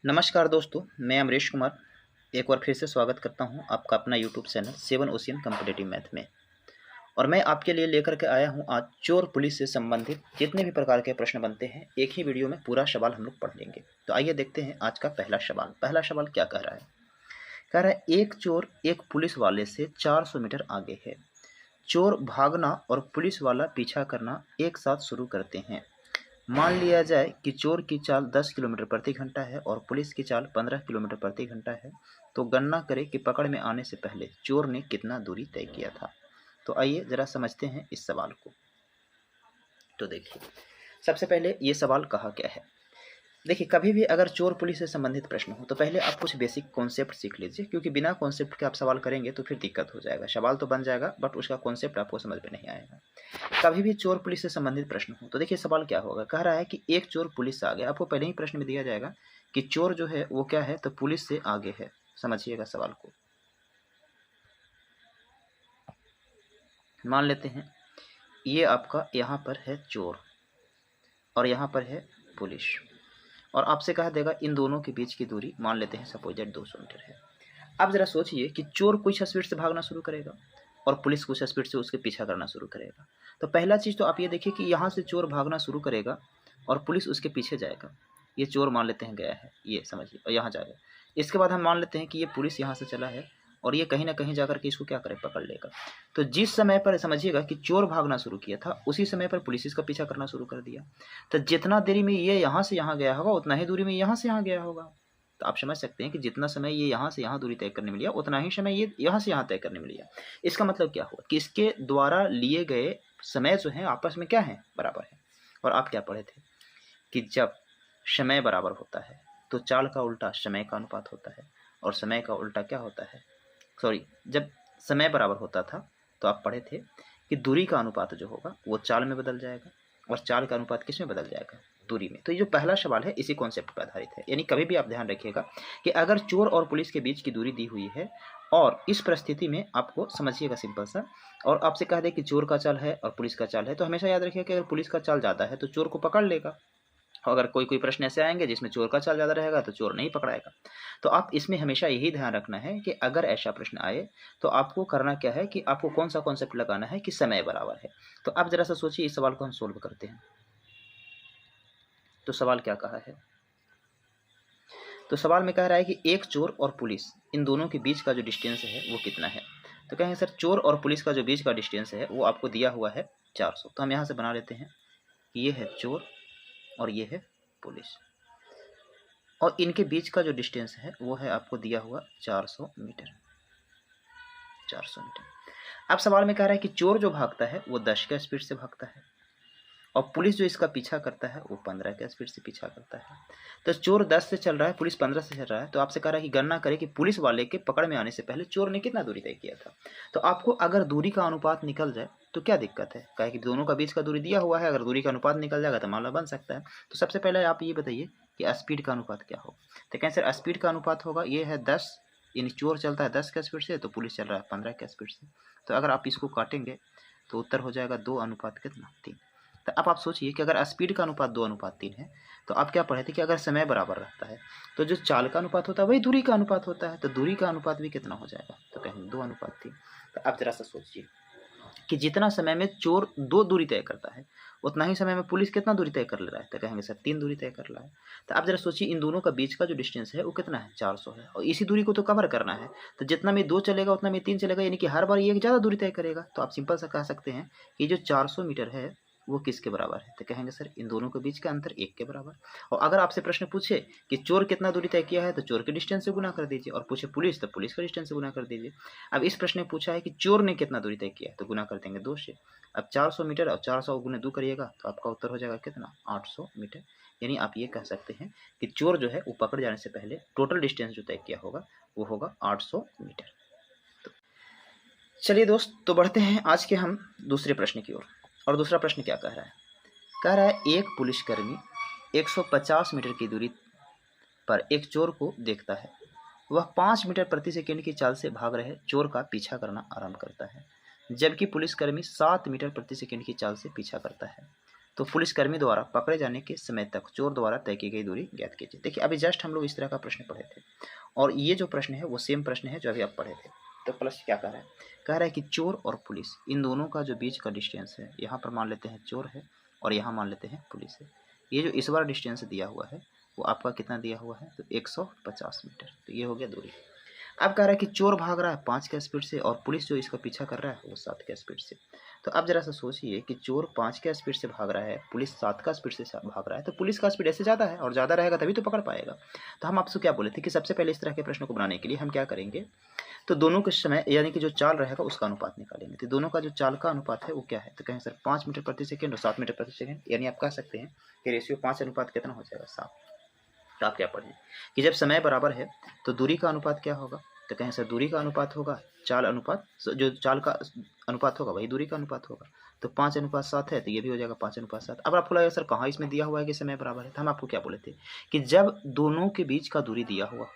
नमस्कार दोस्तों, मैं अमरीश कुमार एक बार फिर से स्वागत करता हूं आपका अपना YouTube channel seven ocean competitive math में। और मैं आपके लिए लेकर के आया हूं आज चोर पुलिस से संबंधित जितने भी प्रकार के प्रश्न बनते हैं एक ही वीडियो में पूरा सवाल हम लोग पढ़ लेंगे। तो आइए देखते हैं आज का पहला सवाल। पहला सवाल क्या कह रहा है? कह रहा है एक चोर एक पुलिस वाले से 400 मीटर आगे है। चोर भागना और पुलिस वाला पीछा करना एक साथ शुरू करते हैं। मान लिया जाए कि चोर की चाल 10 किलोमीटर प्रति घंटा है और पुलिस की चाल 15 किलोमीटर प्रति घंटा है। तो गणना करें कि पकड़ में आने से पहले चोर ने कितना दूरी तय किया था। तो आइए जरा समझते हैं इस सवाल को। तो देखिए, सबसे पहले ये सवाल कहा क्या है। देखिए, कभी भी अगर चोर पुलिस से संबंधित प्रश्न हो तो पहले आप कुछ बेसिक कॉन्सेप्ट सीख लीजिए, क्योंकि बिना कॉन्सेप्ट के आप सवाल करेंगे तो फिर दिक्कत हो जाएगा। सवाल तो बन जाएगा बट उसका कॉन्सेप्ट आपको समझ में नहीं आएगा। कभी भी चोर पुलिस से संबंधित प्रश्न हो तो देखिए सवाल क्या होगा। कह रहा है कि एक चोर पुलिस से आगे। आपको पहले ही प्रश्न में दिया जाएगा कि चोर जो है वो क्या है, तो पुलिस से आगे है। समझिएगा सवाल को। मान लेते हैं ये आपका यहाँ पर है चोर और यहाँ पर है पुलिस, और आपसे कहा देगा इन दोनों के बीच की दूरी मान लेते हैं सपोज दैट 200 मीटर है। अब जरा सोचिए कि चोर कुछ स्पीड से भागना शुरू करेगा और पुलिस कुछ स्पीड से उसके पीछा करना शुरू करेगा। तो पहला चीज़ तो आप ये देखिए कि यहाँ से चोर भागना शुरू करेगा और पुलिस उसके पीछे जाएगा। ये चोर मान लेते हैं गया है, ये समझिए, और यहाँ जाएगा। इसके बाद हम मान लेते हैं कि ये पुलिस यहाँ से चला है और ये कहीं ना कहीं जाकर के इसको क्या करे, पकड़ लेगा। तो जिस समय पर समझिएगा कि चोर भागना शुरू किया था उसी समय पर पुलिस इसका पीछा करना शुरू कर दिया। तो जितना देरी में ये यहाँ से यहाँ गया होगा उतना ही दूरी में यहाँ से यहाँ गया होगा। तो आप समझ सकते हैं कि जितना समय ये यहाँ से यहाँ दूरी तय करने में लिया उतना ही समय ये यहाँ से यहाँ तय करने में लिया। इसका मतलब क्या हुआ कि इसके द्वारा लिए गए समय जो है आपस में क्या है, बराबर है। और आप क्या पढ़े थे कि जब समय बराबर होता है तो चाल का उल्टा समय का अनुपात होता है और समय का उल्टा क्या होता है, जब समय बराबर होता था तो आप पढ़े थे कि दूरी का अनुपात जो होगा वो चाल में बदल जाएगा और चाल का अनुपात किस में बदल जाएगा, दूरी में। तो ये जो पहला सवाल है इसी कॉन्सेप्ट पर आधारित है। यानी कभी भी आप ध्यान रखिएगा कि अगर चोर और पुलिस के बीच की दूरी दी हुई है और इस परिस्थिति में आपको समझिएगा सिंपल सा, और आपसे कह दे कि चोर का चाल है और पुलिस का चाल है, तो हमेशा याद रखिएगा कि अगर पुलिस का चाल ज़्यादा है तो चोर को पकड़ लेगा। अगर कोई प्रश्न ऐसे आएंगे जिसमें चोर का चाल ज़्यादा रहेगा तो चोर नहीं पकड़ाएगा। तो आप इसमें हमेशा यही ध्यान रखना है कि अगर ऐसा प्रश्न आए तो आपको करना क्या है कि आपको कौन सा कॉन्सेप्ट लगाना है कि समय बराबर है। तो अब जरा सा सोचिए, इस सवाल को हम सोल्व करते हैं। तो सवाल क्या कहा है, तो सवाल में कह रहा है कि एक चोर और पुलिस इन दोनों के बीच का जो डिस्टेंस है वो कितना है। तो कहेंगे सर चोर और पुलिस का जो बीच का डिस्टेंस है वो आपको दिया हुआ है 400। तो हम यहाँ से बना लेते हैं कि ये है चोर और ये है पुलिस, और इनके बीच का जो डिस्टेंस है वो है आपको दिया हुआ 400 मीटर। 400 मीटर। अब सवाल में कह रहा है कि चोर जो भागता है वो 10 के स्पीड से भागता है और पुलिस जो इसका पीछा करता है वो 15 के स्पीड से पीछा करता है। तो चोर 10 से चल रहा है, पुलिस 15 से चल रहा है। तो आपसे कह रहा है कि गणना करें कि पुलिस वाले के पकड़ में आने से पहले चोर ने कितना दूरी तय किया था। तो आपको अगर दूरी का अनुपात निकल जाए तो क्या दिक्कत है, कहे कि दोनों का बीच का दूरी दिया हुआ है, अगर दूरी का अनुपात निकल जाएगा तो मामला बन सकता है। तो सबसे पहले आप ये बताइए कि स्पीड का अनुपात क्या होगा। तो कहें सर स्पीड का अनुपात होगा, ये है 10, यानी चोर चलता है 10 के स्पीड से तो पुलिस चल रहा है 15 के स्पीड से। तो अगर आप इसको काटेंगे तो उत्तर हो जाएगा 2 अनुपात कितना, 3। तो अब आप सोचिए कि अगर स्पीड का अनुपात 2 अनुपात 3 है तो आप क्या पढ़े थे कि अगर समय बराबर रहता है तो जो चाल का अनुपात होता है वही दूरी का अनुपात होता है। तो दूरी का अनुपात भी कितना हो जाएगा, तो कहेंगे 2 अनुपात 3। तो अब जरा सा सोचिए कि जितना समय में चोर 2 दूरी तय करता है उतना ही समय में पुलिस कितना दूरी तय कर ले रहा है। तो कहेंगे सर 3 दूरी तय कर रहा है। तो आप जरा सोचिए इन दोनों का बीच का जो डिस्टेंस है वो कितना है, 400 है, और इसी दूरी को तो कवर करना है। तो जितना में 2 चलेगा उतना में 3 चलेगा, यानी कि हर बार ये ज़्यादा दूरी तय करेगा। तो आप सिंपल सा कह सकते हैं कि जो 400 मीटर है वो किसके बराबर है। तो कहेंगे सर इन दोनों के बीच का अंतर 1 के बराबर। और अगर आपसे प्रश्न पूछे कि चोर कितना दूरी तय किया है तो चोर के डिस्टेंस से गुना कर दीजिए, और पूछे पुलिस तो पुलिस का डिस्टेंस से गुना कर दीजिए। अब इस प्रश्न में पूछा है कि चोर ने कितना दूरी तय किया है तो गुना कर देंगे 2 से। अब 400 मीटर और 400 गुने 2 करिएगा तो आपका उत्तर हो जाएगा कितना, 800 मीटर। यानी आप ये कह सकते हैं कि चोर जो है वो पकड़ जाने से पहले टोटल डिस्टेंस जो तय किया होगा वो होगा 800 मीटर। तो चलिए दोस्त, तो बढ़ते हैं आज के हम दूसरे प्रश्न की ओर। और दूसरा प्रश्न क्या कह रहा है, कह रहा है एक पुलिसकर्मी 150 मीटर की दूरी पर एक चोर को देखता है। वह 5 मीटर प्रति सेकंड की चाल से भाग रहे चोर का पीछा करना आरंभ करता है, जबकि पुलिसकर्मी 7 मीटर प्रति सेकंड की चाल से पीछा करता है। तो पुलिसकर्मी द्वारा पकड़े जाने के समय तक चोर द्वारा तय की गई दूरी ज्ञात कीजिए। देखिए अभी जस्ट हम लोग इस तरह का प्रश्न पढ़े थे और ये जो प्रश्न है वो सेम प्रश्न है जो अभी आप पढ़े थे। तो प्लस क्या कह रहा है, कह रहा है कि चोर और पुलिस इन दोनों का जो बीच का डिस्टेंस है, यहाँ पर मान लेते हैं चोर है और यहाँ मान लेते हैं पुलिस है। ये जो इस बार डिस्टेंस दिया हुआ है वो आपका कितना दिया हुआ है, तो 150 मीटर। तो ये हो गया दूरी। अब कह रहा है कि चोर भाग रहा है 5 के स्पीड से और पुलिस जो इसका पीछा कर रहा है वो 7 के स्पीड से। तो अब जरा सा सोचिए कि चोर 5 के स्पीड से भाग रहा है, पुलिस 7 का स्पीड से भाग रहा है, तो पुलिस का स्पीड ऐसे ज़्यादा है और ज़्यादा रहेगा तभी तो पकड़ पाएगा। तो हम आपसे क्या बोले थे कि सबसे पहले इस तरह के प्रश्न को बनाने के लिए हम क्या करेंगे, तो दोनों के समय यानी कि जो चाल रहेगा उसका अनुपात निकालेंगे। तो दोनों का जो चाल का अनुपात है वो क्या है, तो कहें सर 5 मीटर प्रति सेकेंड और 7 मीटर प्रति सेकेंड, यानी आप कह सकते हैं कि रेशियो 5 अनुपात कितना हो जाएगा 7। तो आप क्या पढ़ें कि जब समय बराबर है तो दूरी का अनुपात क्या होगा, तो कहें सर दूरी का अनुपात होगा चाल अनुपात, जो चाल का अनुपात होगा वही दूरी का अनुपात होगा। तो 5:7 है तो ये भी हो जाएगा 5:7। अब आपको लगेगा सर कहाँ इसमें दिया हुआ है कि समय बराबर है, तो हम आपको क्या बोले थे कि जब दोनों के बीच का दूरी दिया हुआ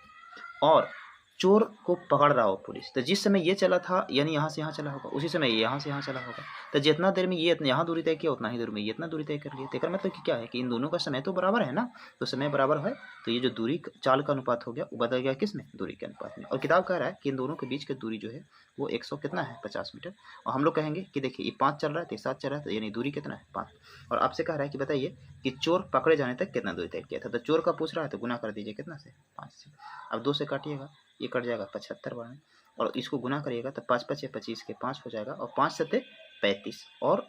और चोर को पकड़ रहा हो पुलिस, तो जिस समय ये चला था यानी यहाँ से यहाँ चला होगा, उसी समय ये यहाँ से यहाँ चला होगा। तो जितना देर में ये यहाँ दूरी तय किया उतना ही देर में ये इतना दूरी तय कर लिया। तो इसका मतलब कि क्या है कि इन दोनों का समय तो बराबर है ना, तो समय बराबर है तो ये जो दूरी चाल का अनुपात हो गया वो बदल गया किस में, दूरी के अनुपात में। और किताब कह रहा है कि इन दोनों के बीच की दूरी जो है वो 100 कितना है 50 मीटर। और हम लोग कहेंगे कि देखिए ये 5 चल रहा है तो 7 चल रहा है, तो यानी दूरी कितना है 5। और आपसे कह रहा है कि बताइए कि चोर पकड़े जाने तक कितना दूरी तय किया था, तो चोर का पूछ रहा है तो गुना कर दीजिए कितना से 5 से। अब 2 से काटिएगा ये कट जाएगा 75 बार में, और इसको गुना करिएगा तो 5 5 25 के 5 हो जाएगा और 5 7 35 और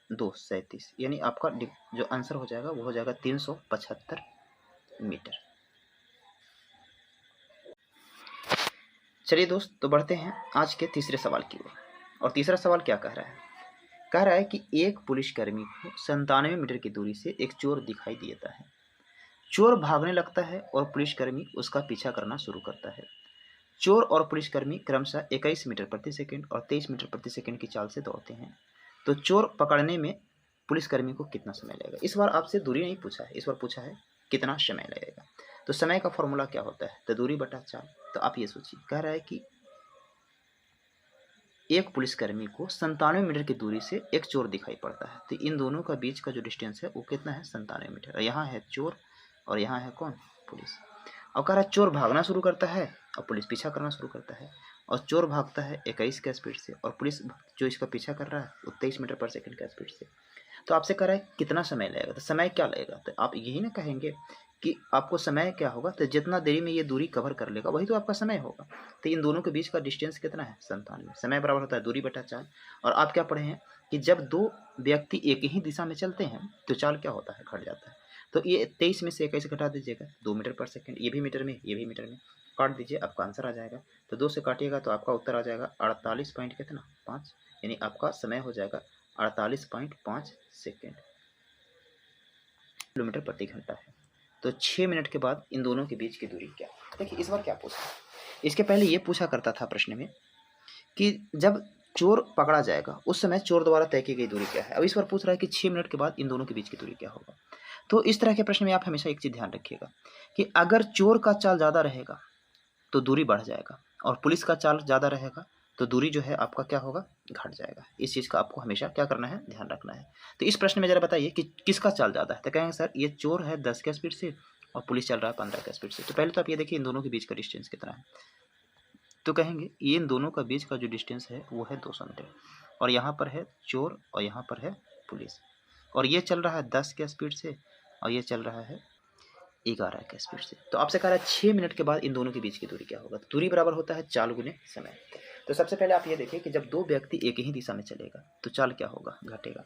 2 37, यानी आपका जो आंसर हो जाएगा वो हो जाएगा 375 मीटर। चलिए दोस्त तो बढ़ते हैं आज के तीसरे सवाल की ओर। और तीसरा सवाल क्या कह रहा है, कह रहा है कि एक पुलिसकर्मी को 97 मीटर की दूरी से एक चोर दिखाई देता है। चोर भागने लगता है और पुलिसकर्मी उसका पीछा करना शुरू करता है। चोर और पुलिसकर्मी क्रमशः 21 मीटर प्रति सेकंड और 23 मीटर प्रति सेकंड की चाल से दौड़ते हैं। तो चोर पकड़ने में पुलिसकर्मी को कितना समय लगेगा। इस बार आपसे दूरी नहीं पूछा है, इस बार पूछा है कितना समय लगेगा। तो समय का फॉर्मूला क्या होता है, तो दूरी बटा चाल। तो आप ये सोचिए, कह रहा है कि एक पुलिसकर्मी को 97 मीटर की दूरी से एक चोर दिखाई पड़ता है। तो इन दोनों का बीच का जो डिस्टेंस है वो कितना है 97 मीटर। यहाँ है चोर और यहाँ है कौन, पुलिस। और कह रहा है चोर भागना शुरू करता है और पुलिस पीछा करना शुरू करता है। और चोर भागता है 21 के स्पीड से और पुलिस जो इसका पीछा कर रहा है वो 23 मीटर पर सेकंड का स्पीड से। तो आपसे कह रहा है कितना समय लगेगा, तो समय क्या लगेगा, तो आप यही ना कहेंगे कि आपको समय क्या होगा, तो जितना देरी में ये दूरी कवर कर लेगा वही तो आपका समय होगा। तो इन दोनों के बीच का डिस्टेंस कितना है 97। समय बराबर होता है दूरी बटा चाल। और आप क्या पढ़े हैं कि जब दो व्यक्ति एक ही दिशा में चलते हैं तो चाल क्या होता है, घट जाता है। तो ये 23 में से 21 घटा दीजिएगा 2 मीटर पर सेकंड, ये भी मीटर में ये भी मीटर में, काट दीजिए आपका आंसर आ जाएगा। तो 2 से काटिएगा तो आपका उत्तर आ जाएगा 48 पॉइंट कितना 5, यानी आपका समय हो जाएगा 48.5 सेकेंड किलोमीटर प्रति घंटा है। तो 6 मिनट के बाद इन दोनों के बीच की दूरी क्या। देखिए इस बार क्या पूछा, इसके पहले ये पूछा करता था प्रश्न में कि जब चोर पकड़ा जाएगा उस समय चोर द्वारा तय की गई दूरी क्या है। अब इस बार पूछ रहा है कि 6 मिनट के बाद इन दोनों के बीच की दूरी क्या होगा। तो इस तरह के प्रश्न में आप हमेशा एक चीज़ ध्यान रखिएगा कि अगर चोर का चाल ज़्यादा रहेगा तो दूरी बढ़ जाएगा और पुलिस का चाल ज़्यादा रहेगा तो दूरी जो है आपका क्या होगा, घट जाएगा। इस चीज़ का आपको हमेशा क्या करना है, ध्यान रखना है। तो इस प्रश्न में ज़रा बताइए कि किसका चाल ज़्यादा है। तो कहेंगे सर ये चोर है 10 के स्पीड से और पुलिस चल रहा है 15 के स्पीड से। तो पहले तो आप ये देखिए इन दोनों के बीच का डिस्टेंस कितना है। तो कहेंगे ये इन दोनों का बीच का जो डिस्टेंस है वो है 200 मीटर। और यहाँ पर है चोर और यहाँ पर है पुलिस। और ये चल रहा है 10 के स्पीड से और ये चल रहा है 11 के स्पीड से। तो आपसे कह रहा है 6 मिनट के बाद इन दोनों के बीच की दूरी क्या होगा। तो दूरी बराबर होता है चाल गुने समय। तो सबसे पहले आप ये देखिए कि जब दो व्यक्ति एक ही दिशा में चलेगा तो चाल क्या होगा, घटेगा।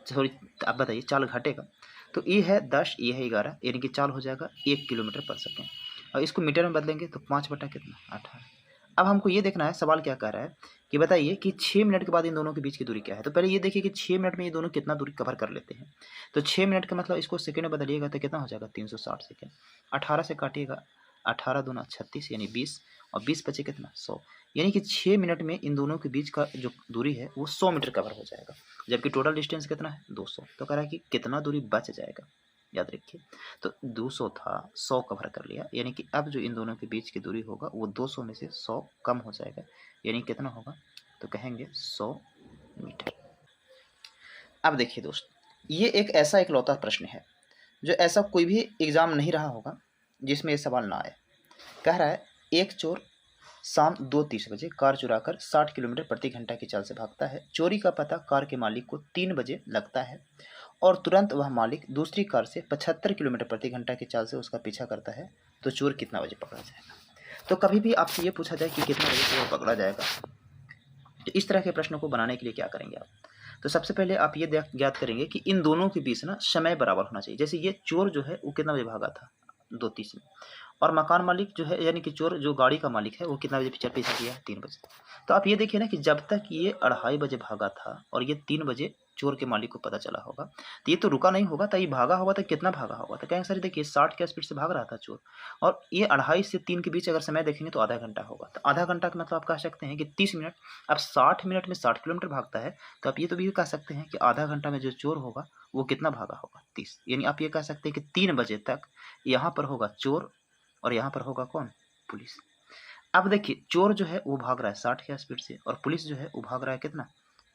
सॉरी आप बताइए चाल घटेगा। तो ये है 10 ये है 11, यानी कि चाल हो जाएगा 1 किलोमीटर पर सेकेंड। और इसको मीटर में बदलेंगे तो 5 बटा कितना 18। अब हमको ये देखना है सवाल क्या कह रहा है कि बताइए कि 6 मिनट के बाद इन दोनों के बीच की दूरी क्या है। तो पहले ये देखिए कि 6 मिनट में ये दोनों कितना दूरी कवर कर लेते हैं। तो 6 मिनट का मतलब इसको सेकंड में बदलिएगा तो कितना हो जाएगा 360 सेकंड। 18 से काटिएगा 18 दूना 36 यानी 20 और 20 बचे कितना 100, यानी कि 6 मिनट में इन दोनों के बीच का जो दूरी है वो 100 मीटर कवर हो जाएगा, जबकि टोटल डिस्टेंस कितना है 200। तो कह रहा है कि कितना दूरी बच जाएगा, याद रखिए। तो 200 था 100 कवर कर लिया, यानी कि अब जो इन दोनों के बीच की दूरी होगा वो 200 में से 100 कम हो जाएगा, यानी कितना होगा, तो कहेंगे 100 मीटर। अब देखिए दोस्त ये एक ऐसा इकलौता प्रश्न है जो ऐसा कोई भी एग्ज़ाम नहीं रहा होगा जिसमें ये सवाल ना आए। कह रहा है, एक चोर शाम 2:30 बजे कार चुराकर 60 किलोमीटर प्रति घंटा की चाल से भागता है। चोरी का पता कार के मालिक को 3 बजे लगता है और तुरंत वह मालिक दूसरी कार से 75 किलोमीटर प्रति घंटा की चाल से उसका पीछा करता है, तो चोर कितना बजे पकड़ा जाएगा? तो कभी भी आपसे ये पूछा जाए कि कितना बजे चोर पकड़ा जाएगा, तो इस तरह के प्रश्नों को बनाने के लिए क्या करेंगे आप? तो सबसे पहले आप ये ज्ञात करेंगे कि इन दोनों के बीच ना समय बराबर होना चाहिए। जैसे ये चोर जो है वो कितना बजे भागा था? 2:30 में। और मकान मालिक जो है, यानी कि चोर जो गाड़ी का मालिक है, वो कितना बजे पीछा किया है? 3 बजे। तो आप ये देखिए ना कि जब तक ये 2:30 बजे भागा था और ये 3 बजे चोर के मालिक को पता चला होगा, तो ये तो रुका नहीं होगा, तो ये भागा होगा तो कितना भागा होगा? तो कहेंगे सर देखिए 60 के स्पीड से भाग रहा था चोर, और ये 2:30 से 3 के बीच अगर समय देखेंगे तो आधा घंटा होगा। तो आधा घंटा का मतलब आप कह सकते हैं कि 30 मिनट। अब 60 मिनट में 60 किलोमीटर भागता है, तो आप ये तो भी कह सकते हैं कि आधा घंटा में जो चोर होगा वो कितना भागा होगा? 30। यानी आप ये कह सकते हैं कि 3 बजे तक यहाँ पर होगा चोर और यहाँ पर होगा कौन? पुलिस। अब देखिए चोर जो है वो भाग रहा है 60 के स्पीड से और पुलिस जो है वो भाग रहा है कितना?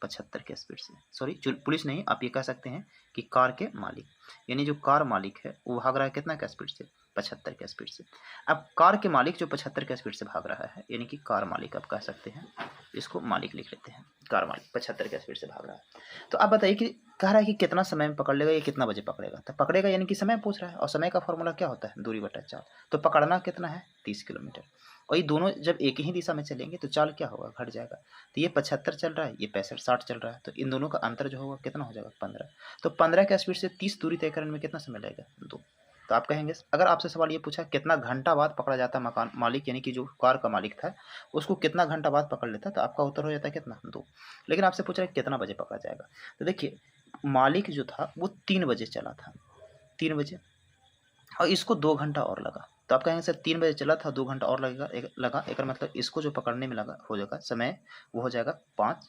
75 के स्पीड से। सॉरी, पुलिस नहीं, आप ये कह सकते हैं कि कार के मालिक, यानी जो कार मालिक है वो भाग रहा है कितना के स्पीड से? 75 के स्पीड से। अब कार के मालिक जो 75 के स्पीड से भाग रहा है, यानी कि कार मालिक आप कह सकते हैं, इसको मालिक लिख लेते हैं, कार मालिक 75 के स्पीड से भाग रहा है। तो आप बताइए कि कह रहा है कि कितना समय में पकड़ लेगा, ये कितना बजे पकड़ेगा? तो पकड़ेगा यानी कि समय पूछ रहा है, और समय का फॉर्मूला क्या होता है? दूरी बटा चाल। तो पकड़ना कितना है? 30 किलोमीटर। और ये दोनों जब एक ही दिशा में चलेंगे तो चाल क्या होगा? घट जाएगा। तो ये 75 चल रहा है, ये 65-60 चल रहा है, तो इन दोनों का अंतर जो होगा कितना हो जाएगा? 15। तो 15 के स्पीड से 30 दूरी तय करने में कितना समय लगेगा? 2। तो आप कहेंगे, अगर आपसे सवाल ये पूछा कितना घंटा बाद पकड़ा जाता मकान मालिक, यानी कि जो कार का मालिक था उसको कितना घंटा बाद पकड़ लेता, तो आपका उत्तर हो जाता है कितना? 2। लेकिन आपसे पूछ रहा है कितना बजे पकड़ा जाएगा, तो देखिए मालिक जो था वो 3 बजे चला था, 3 बजे, और इसको 2 घंटा और लगा। तो आप कहेंगे सर 3 बजे चला था, 2 घंटा और लगेगा, एक मतलब इसको जो पकड़ने में लगा हो जाएगा समय, वो हो जाएगा 5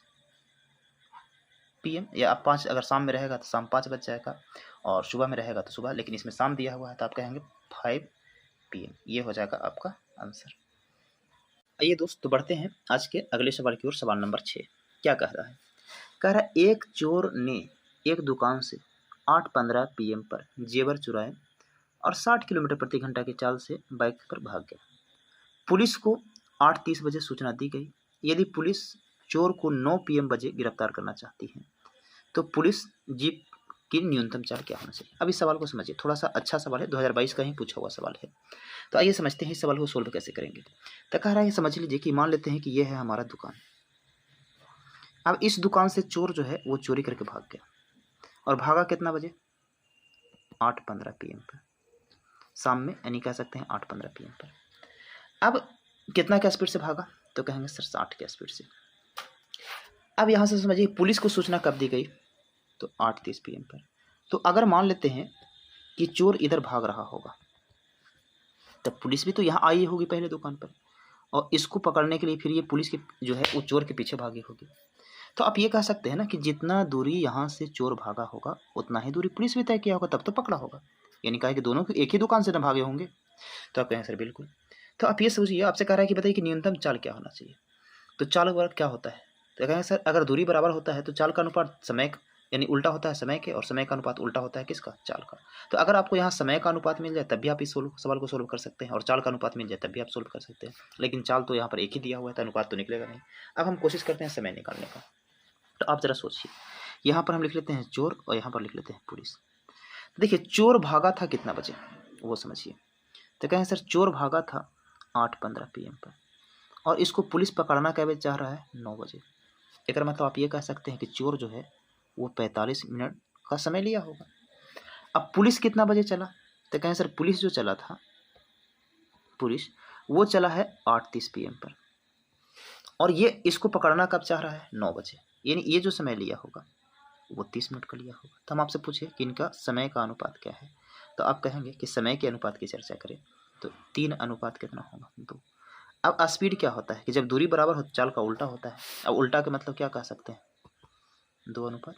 PM, या आप 5 अगर शाम में रहेगा तो शाम 5 बज जाएगा, और सुबह में रहेगा तो सुबह, लेकिन इसमें शाम दिया हुआ है तो आप कहेंगे 5 PM। ये हो जाएगा आपका आंसर। आइए दोस्त, तो बढ़ते हैं आज के अगले सवाल की ओर। सवाल नंबर 6 क्या कह रहा है? कह रहा है, एक चोर ने एक दुकान से 8:15 PM पर जेवर चुराए और 60 किलोमीटर प्रति घंटा की चाल से बाइक पर भाग गया। पुलिस को 8:30 बजे सूचना दी गई। यदि पुलिस चोर को 9 PM बजे गिरफ्तार करना चाहती है, तो पुलिस जीप की न्यूनतम चाल क्या होना चाहिए? अब इस सवाल को समझिए, थोड़ा सा अच्छा सवाल है, 2022 का ही पूछा हुआ सवाल है। तो आइए समझते हैं इस सवाल को सोल्व कैसे करेंगे। तो कह रहा है, समझ लीजिए कि मान लेते हैं कि यह है हमारा दुकान। अब इस दुकान से चोर जो है वो चोरी करके भाग गया, और भागा कितना बजे? 8:15 PM पर, शाम में, यानी कह सकते हैं 8:15 PM पर। अब कितना के स्पीड से भागा? तो कहेंगे सर 60 के स्पीड से। अब यहाँ से समझिए पुलिस को सूचना कब दी गई? तो 8:30 PM पर। तो अगर मान लेते हैं कि चोर इधर भाग रहा होगा, तब पुलिस भी तो यहाँ आई होगी पहले दुकान पर, और इसको पकड़ने के लिए फिर ये पुलिस के जो है वो चोर के पीछे भागी होगी। तो आप ये कह सकते हैं ना कि जितना दूरी यहाँ से चोर भागा होगा उतना ही दूरी पुलिस भी तय किया होगा, तब तो पकड़ा होगा। यानी कहा कि दोनों एक ही दुकान से न भागे होंगे। तो आप कहें सर बिल्कुल। तो आप ये सोचिए, आपसे कह रहा है कि बताइए कि न्यूनतम चाल क्या होना चाहिए। तो चाल वर्ग क्या होता है? तो कहेंगे सर अगर दूरी बराबर होता है तो चाल का अनुपात समय यानी उल्टा होता है समय के, और समय का अनुपात उल्टा होता है किसका? चाल का। तो अगर आपको यहाँ समय का अनुपात मिल जाए तब भी आप इस सवाल को सोल्व कर सकते हैं, और चाल का अनुपात मिल जाए तब भी आप सोल्व कर सकते हैं। लेकिन चाल तो यहाँ पर एक ही दिया हुआ है तो अनुपात तो निकलेगा नहीं। अब हम कोशिश करते हैं समय निकालने का। तो आप जरा सोचिए, यहाँ पर हम लिख लेते हैं चोर और यहाँ पर लिख लेते हैं पुलिस। देखिए चोर भागा था कितना बजे वो समझिए। तो कहें सर चोर भागा था 8:15 PM पर, और इसको पुलिस पकड़ना क्या बजे चाह रहा है? 9 बजे। एक मतलब आप ये कह सकते हैं कि चोर जो है वो 45 मिनट का समय लिया होगा। अब पुलिस कितना बजे चला? तो कहें सर पुलिस जो चला था, पुलिस वो चला है 8:30 PM पर, और ये इसको पकड़ना कब चाह रहा है? 9 बजे। यानी ये जो समय लिया होगा वो 30 मिनट का लिया होगा। तो हम आपसे पूछे कि इनका समय का अनुपात क्या है, तो आप कहेंगे कि समय के अनुपात की चर्चा करें तो 3 अनुपात कितना होगा? 2। अब स्पीड क्या होता है कि जब दूरी बराबर हो चाल का उल्टा होता है। अब उल्टा का मतलब क्या कह सकते हैं? 2:3।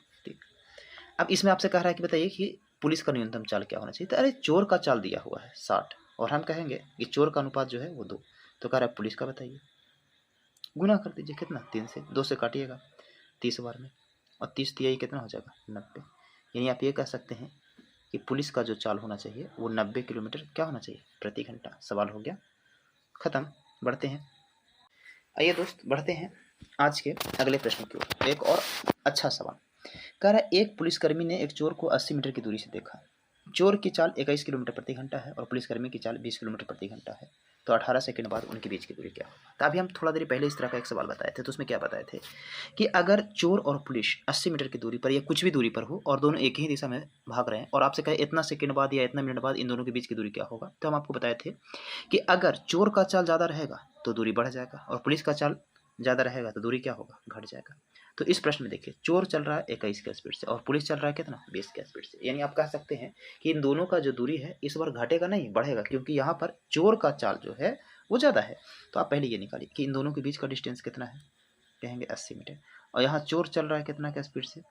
अब इसमें आपसे कह रहा है कि बताइए कि पुलिस का न्यूनतम चाल क्या होना चाहिए। तो अरे चोर का चाल दिया हुआ है 60, और हम कहेंगे कि चोर का अनुपात जो है वो 2। तो कह रहा है पुलिस का बताइए, गुना कर दीजिए कितना? 3 से 2 से काटिएगा 30 बार में, और 30 तिहाई कितना हो जाएगा? 90। यानी आप ये कह सकते हैं कि पुलिस का जो चाल होना चाहिए वो 90 किलोमीटर क्या होना चाहिए प्रति घंटा। सवाल हो गया खत्म। बढ़ते हैं, आइए दोस्त बढ़ते हैं आज के अगले प्रश्न की ओर। एक और अच्छा सवाल कह रहा है, एक पुलिसकर्मी ने एक चोर को 80 मीटर की दूरी से देखा। चोर की चाल 21 किलोमीटर प्रति घंटा है और पुलिसकर्मी की चाल 20 किलोमीटर प्रति घंटा है, तो 18 सेकंड बाद उनके बीच की दूरी क्या होगा। तो अभी हम थोड़ा देर पहले इस तरह का एक सवाल बताए थे, तो उसमें क्या बताए थे कि अगर चोर और पुलिस 80 मीटर की दूरी पर या कुछ भी दूरी पर हो और दोनों एक ही दिशा में भाग रहे हैं और आपसे कहे इतना सेकंड बाद या इतना मिनट बाद इन दोनों के बीच की दूरी क्या होगा, तो हम आपको बताए थे कि अगर चोर का चाल ज़्यादा रहेगा तो दूरी बढ़ जाएगा और पुलिस का चाल ज़्यादा रहेगा तो दूरी क्या होगा, घट जाएगा। तो इस प्रश्न में देखिए, चोर चल रहा है 21 के स्पीड से और पुलिस चल रहा है कितना 20 के स्पीड से, यानी आप कह सकते हैं कि इन दोनों का जो दूरी है इस बार घटेगा नहीं बढ़ेगा, क्योंकि यहाँ पर चोर का चाल जो है वो ज़्यादा है। तो आप पहले ये निकालिए कि इन दोनों के बीच का डिस्टेंस कितना है, कहेंगे 80 मीटर। और यहाँ चोर चल रहा है कितना के स्पीड से,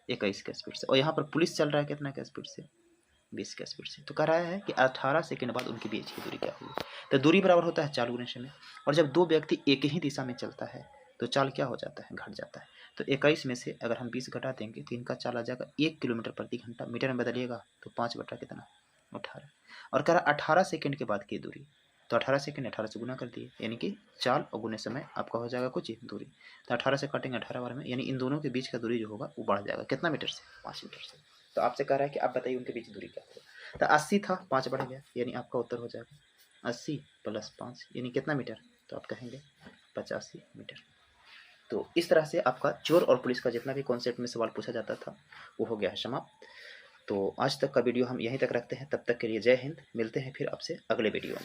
21 के स्पीड से, और यहाँ पर पुलिस चल रहा है कितना के स्पीड से, 20 के स्पीड से। तो कह रहा है कि 18 सेकंड बाद उनके बीच की दूरी क्या होगी। तो दूरी बराबर होता है चाल गुने समय, और जब दो व्यक्ति एक ही दिशा में चलता है तो चाल क्या हो जाता है, घट जाता है। तो 21 में से अगर हम 20 घटा देंगे तो इनका चाल आ जाएगा 1 किलोमीटर प्रति घंटा। मीटर में बदलिएगा तो 5 बटा कितना 18। और कह रहा 18 सेकंड के बाद की दूरी, तो 18 सेकंड 18 से गुना कर दिए, यानी कि चाल और गुने समय आपका हो जाएगा कुछ दूरी। तो 18 से काटेंगे 18 बार में, यानी इन दोनों के बीच का दूरी जो होगा वो बढ़ जाएगा कितना मीटर से, 5 मीटर से। तो आपसे कह रहा है कि आप बताइए उनके बीच दूरी क्या होगा। तो 80 था, 5 बढ़ गया, यानी आपका उत्तर हो जाएगा 80 + 5 यानी कितना मीटर, तो आप कहेंगे 85 मीटर। तो इस तरह से आपका चोर और पुलिस का जितना भी कॉन्सेप्ट में सवाल पूछा जाता था वो हो गया है समाप्त। तो आज तक का वीडियो हम यहीं तक रखते हैं, तब तक के लिए जय हिंद। मिलते हैं फिर आपसे अगले वीडियो में।